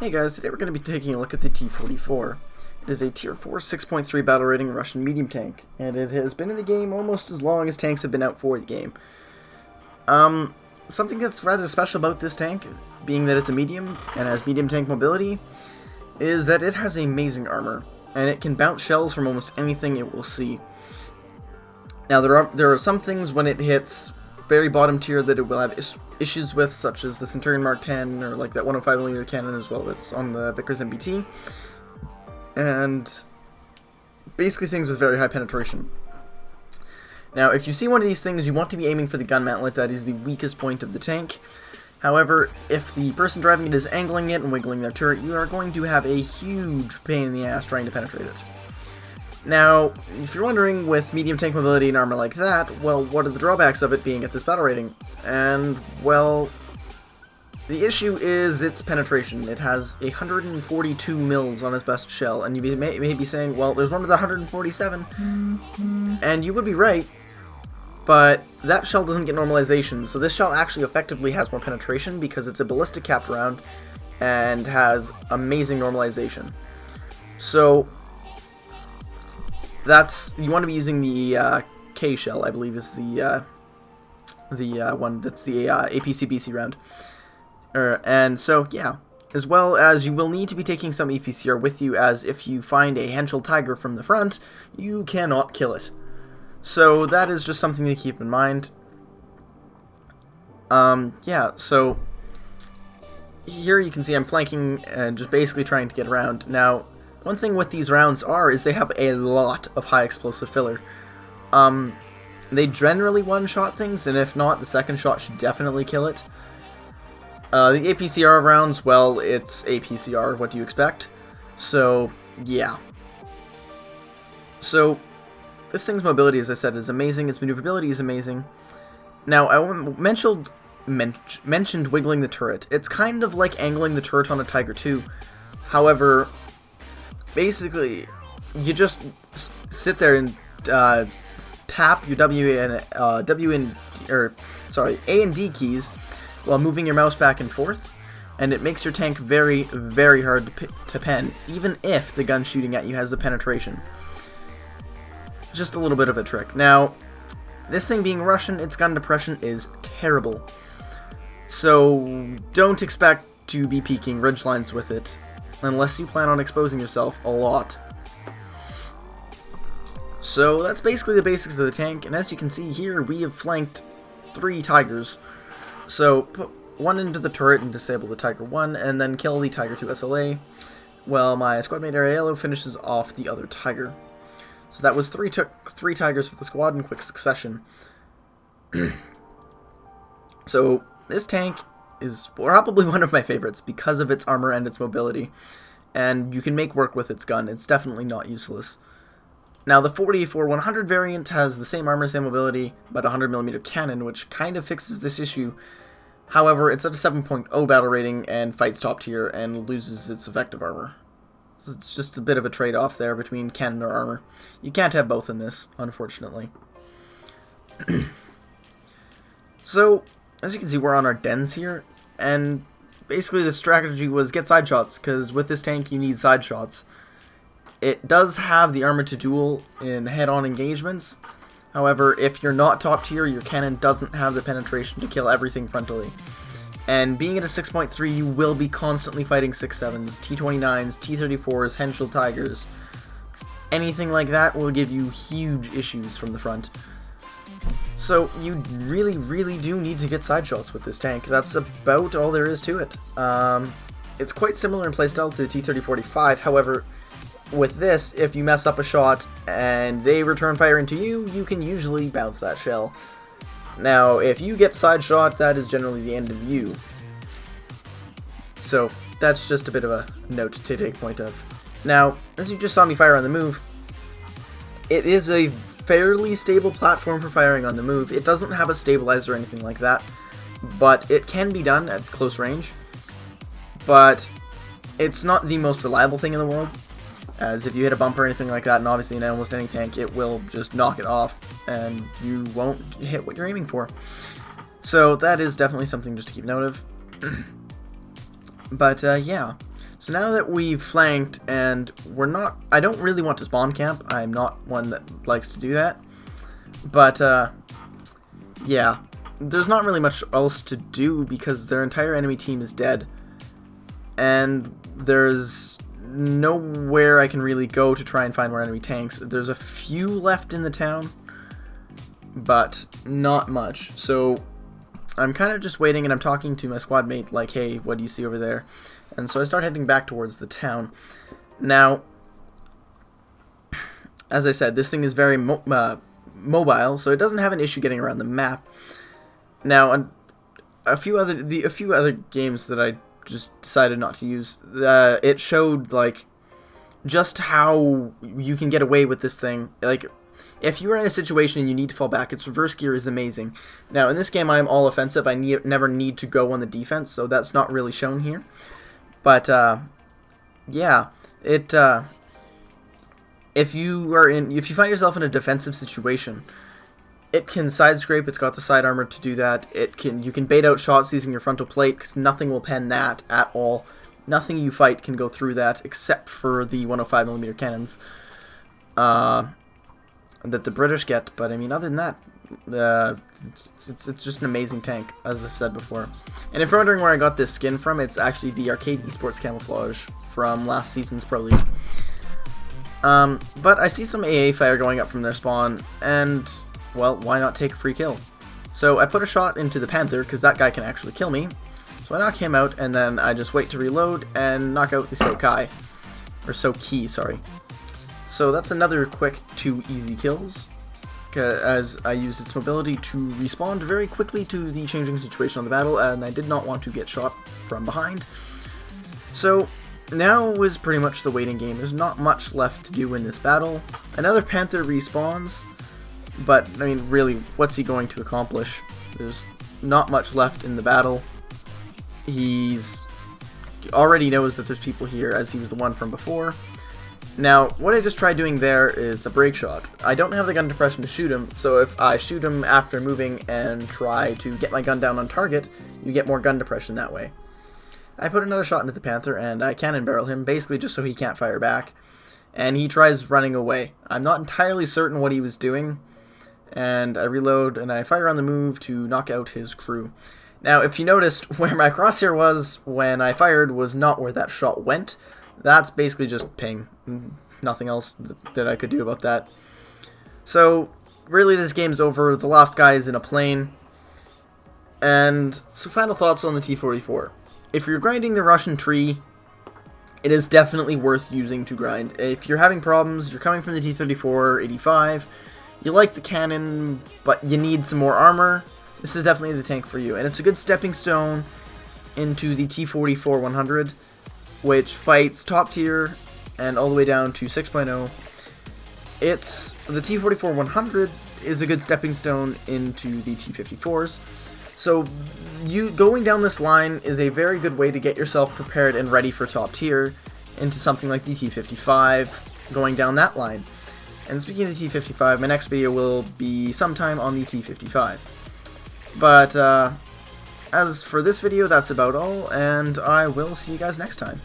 Hey guys, today we're going to be taking a look at the T-44. It is a Tier 4 6.3 battle rating Russian medium tank, and it has been in the game almost as long as tanks have been out for the game. Something that's rather special about this tank, being that it's a medium and has medium tank mobility, is that it has amazing armor, and it can bounce shells from almost anything it will see. Now there are some things when it hits very bottom tier that it will have issues with, such as the Centurion Mark 10 or like that 105mm cannon as well that's on the Vickers MBT, and basically things with very high penetration. Now if you see one of these things, you want to be aiming for the gun mantlet. That is the weakest point of the tank. However, if the person driving it is angling it and wiggling their turret, you are going to have a huge pain in the ass trying to penetrate it. Now, if you're wondering, with medium tank mobility and armor like that, well, what are the drawbacks of it being at this battle rating? And, well, the issue is its penetration. It has 142 mils on its best shell, and you may be saying, well, there's one with 147, and you would be right, but that shell doesn't get normalization, so this shell actually effectively has more penetration because it's a ballistic capped round and has amazing normalization. So you want to be using the K shell, I believe, is the one that's the APC-BC round. And so, yeah. As well as you will need to be taking some EPCR with you, as if you find a Henschel Tiger from the front, you cannot kill it. So that is just something to keep in mind. Yeah, so here you can see I'm flanking and just basically trying to get around. Now, one thing with these rounds is they have a lot of high explosive filler. They generally one-shot things, and if not, the second shot should definitely kill it. The APCR rounds, well, it's APCR, what do you expect? So, yeah. So, this thing's mobility, as I said, is amazing, its maneuverability is amazing. Now, I mentioned wiggling the turret. It's kind of like angling the turret on a Tiger II. However, basically, you just sit there and tap your A and D keys while moving your mouse back and forth, and it makes your tank very, very hard to pen, even if the gun shooting at you has the penetration. Just a little bit of a trick. Now, this thing being Russian, its gun depression is terrible. So don't expect to be peeking ridgelines with it, unless you plan on exposing yourself a lot. So that's basically the basics of the tank, and as you can see here, we have flanked 3 Tigers. So put one into the turret and disable the Tiger 1, and then kill the Tiger 2 SLA, while my squadmate Ariello finishes off the other Tiger. So that was 3 Tigers for the squad in quick succession. So this tank is probably one of my favorites because of its armor and its mobility, and you can make work with its gun. It's definitely not useless. Now, the 44-100 variant has the same armor, same mobility, but a 100mm cannon, which kind of fixes this issue. However, it's at a 7.0 battle rating and fights top tier and loses its effective armor. So it's just a bit of a trade-off there between cannon or armor. You can't have both in this, unfortunately. So, as you can see, we're on our dens here, and basically the strategy was get side shots, because with this tank you need side shots. It does have the armor to duel in head-on engagements. However, if you're not top tier, your cannon doesn't have the penetration to kill everything frontally. And being at a 6.3, you will be constantly fighting 6.7s, T-29s, T-34s, Henschel Tigers. Anything like that will give you huge issues from the front. So you really, really do need to get side shots with this tank. That's about all there is to it. It's quite similar in playstyle to the T-3045, however, with this, if you mess up a shot and they return fire into you, you can usually bounce that shell. Now, if you get side shot, that is generally the end of you. So, that's just a bit of a note to take point of. Now, as you just saw me fire on the move, it is a fairly stable platform for firing on the move. It doesn't have a stabilizer or anything like that, but it can be done at close range. But it's not the most reliable thing in the world, as if you hit a bump or anything like that, and obviously in almost any tank, it will just knock it off, and you won't hit what you're aiming for. So that is definitely something just to keep note of. But yeah, So now that we've flanked and I don't really want to spawn camp. I'm not one that likes to do that. But, yeah. There's not really much else to do because their entire enemy team is dead. And there's nowhere I can really go to try and find more enemy tanks. There's a few left in the town, but not much. So I'm kind of just waiting, and I'm talking to my squad mate like, hey, what do you see over there? And so I start heading back towards the town. Now, as I said, this thing is very mobile, so it doesn't have an issue getting around the map. Now, a few other games that I just decided not to use, it showed like just how you can get away with this thing. Like, if you are in a situation and you need to fall back, its reverse gear is amazing. Now, in this game, I'm all offensive. I never need to go on the defense, so that's not really shown here. But yeah, if you find yourself in a defensive situation, it can side scrape. It's got the side armor to do that. You can bait out shots using your frontal plate because nothing will pen that at all. Nothing you fight can go through that except for the 105mm cannons that the British get. But I mean, other than that, it's just an amazing tank, as I've said before. And if you're wondering where I got this skin from, it's actually the Arcade Esports camouflage from last season's Pro League. But I see some AA fire going up from their spawn, and well, why not take a free kill? So I put a shot into the Panther, because that guy can actually kill me. So I knock him out, and then I just wait to reload and knock out the Soki, sorry. So that's another quick 2 easy kills, as I used its mobility to respond very quickly to the changing situation on the battle, and I did not want to get shot from behind. So now is pretty much the waiting game. There's not much left to do in this battle. Another Panther respawns, but, I mean, really, what's he going to accomplish? There's not much left in the battle. He already knows that there's people here, as he was the one from before. Now, what I just tried doing there is a break shot. I don't have the gun depression to shoot him, so if I shoot him after moving and try to get my gun down on target, you get more gun depression that way. I put another shot into the Panther, and I cannon barrel him, basically just so he can't fire back. And he tries running away. I'm not entirely certain what he was doing, and I reload, and I fire on the move to knock out his crew. Now, if you noticed, where my crosshair was when I fired was not where that shot went. That's basically just ping. Nothing else that I could do about that. So, really, this game's over. The last guy is in a plane. And so, final thoughts on the T-44. If you're grinding the Russian tree, it is definitely worth using to grind. If you're having problems, you're coming from the T-34 85, you like the cannon, but you need some more armor, this is definitely the tank for you. And it's a good stepping stone into the T-44 100, which fights top tier and all the way down to 6.0. The T-44 100 is a good stepping stone into the T-54s. So going down this line is a very good way to get yourself prepared and ready for top tier into something like the T-55, going down that line. And speaking of the T-55, my next video will be sometime on the T-55. But as for this video, that's about all, and I will see you guys next time.